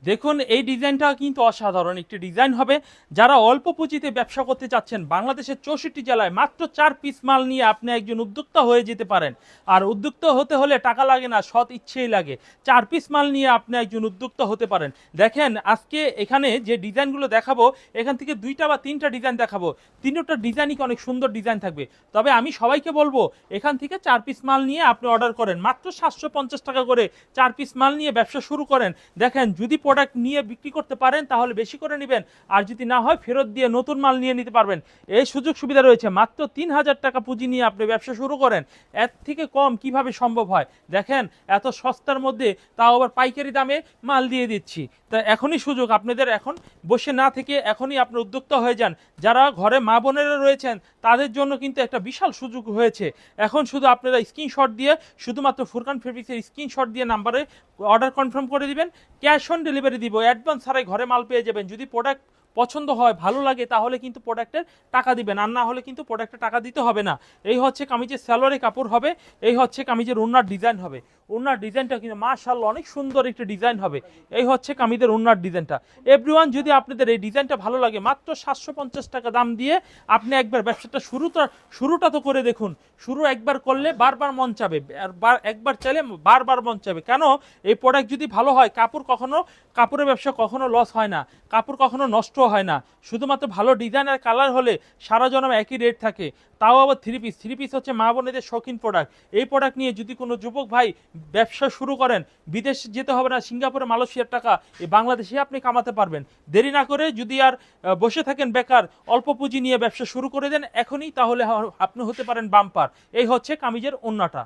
দেখুন এই ডিজাইনটা কিন্তু অসাধারণ একটি ডিজাইন হবে। যারা অল্প পুঁজিতে ব্যবসা করতে চাচ্ছেন, বাংলাদেশের 64 জেলায় মাত্র 4 পিস মাল নিয়ে আপনি একজন উদ্যোক্তা হয়ে যেতে পারেন। আর উদ্যোক্তা হতে হলে টাকা লাগে না, সৎ ইচ্ছেই লাগে। 4 পিস মাল নিয়ে আপনি একজন উদ্যোক্তা হতে পারেন। দেখেন আজকে এখানে যে ডিজাইনগুলো দেখাবো, এখান থেকে 2টা বা 3টা ডিজাইন দেখাবো। 3টা ডিজাইনই অনেক সুন্দর ডিজাইন থাকবে। তবে আমি সবাইকে বলবো এখান থেকে 4 পিস মাল নিয়ে আপনি অর্ডার করেন, মাত্র 750 টাকা করে 4 পিস মাল নিয়ে ব্যবসা শুরু করেন। দেখেন যদি প্রোডাক্ট নিয়ে বিক্রি করতে পারেন তাহলে বেশি করে নেবেন, আর যদি না হয় ফেরত দিয়ে নতুন মাল নিয়ে নিতে পারবেন। এই সুযোগ সুবিধা রয়েছে। মাত্র 3000 টাকা পুঁজি নিয়ে আপনি ব্যবসা শুরু করেন, এর থেকে কম কিভাবে সম্ভব হয়? দেখেন এত সস্তার মধ্যে, তাও আবার পাইকারি দামে মাল দিয়ে দিচ্ছি। তা এখনই সুযোগ আপনাদের, এখন বসে না থেকে এখনই আপনার উদ্যোক্তা হয়ে যান। যারা ঘরে মা বোনেরা রয়েছেন তাদের জন্য কিন্তু একটা বিশাল সুযোগ হয়েছে। এখন শুধু আপনারা স্ক্রিনশট দিয়ে, শুধুমাত্র ফুরকান ফেব্রিক্সের স্ক্রিনশট দিয়ে নাম্বারে অর্ডার কনফার্ম করে দিবেন। ক্যাশ অন ডেলিভারি দিব, অ্যাডভান্স ছাড়াই ঘরে মাল পেয়ে যাবেন। যদি প্রোডাক্ট পছন্দ হয়, ভালো লাগে, তাহলে কিন্তু প্রোডাক্টের টাকা দিবেন, আর না হলে কিন্তু প্রোডাক্টের টাকা দিতে হবে না। এই হচ্ছে কামিজের সালোয়ারের কাপড় হবে, এই হচ্ছে কামিজের ওড়নার ডিজাইন হবে। ওড়নার ডিজাইনটা কিন্তু মাশাআল্লাহ অনেক সুন্দর একটা ডিজাইন হবে। এই হচ্ছে কামিজের ওড়নার ডিজাইনটা। এভরিওয়ান, যদি আপনাদের এই ডিজাইনটা ভালো লাগে, মাত্র 750 টাকা দাম দিয়ে আপনি একবার ব্যবসাটা শুরুটা তো করে দেখুন। শুরু একবার করলে বারবার মন চাবে, আর একবার চাইলে বারবার মন চাবে। কেন? এই প্রোডাক্ট যদি ভালো হয়, কাপড়ের ব্যবসা কখনো লস হয় না, কাপড় কখনো নষ্ট হয় না। শুধুমাত্র ভালো ডিজাইন আর কালার হলে সারা জনম একই রেট থাকে। তাও আবার থ্রি পিস হচ্ছে মা বোনেদের শৌখিন প্রোডাক্ট। এই প্রোডাক্ট নিয়ে যদি কোনো যুবক ভাই ব্যবসা শুরু করেন, বিদেশ যেতে হবে না, সিঙ্গাপুরে মালয়েশিয়ার টাকা এই বাংলাদেশে আপনি কামাতে পারবেন। দেরি না করে, যদি আর বসে থাকেন বেকার, অল্প পুঁজি নিয়ে ব্যবসা শুরু করে দেন এখনই, তাহলে আপনি হতে পারেন বাম্পার। এই হচ্ছে কামিজের ওন্নাটা।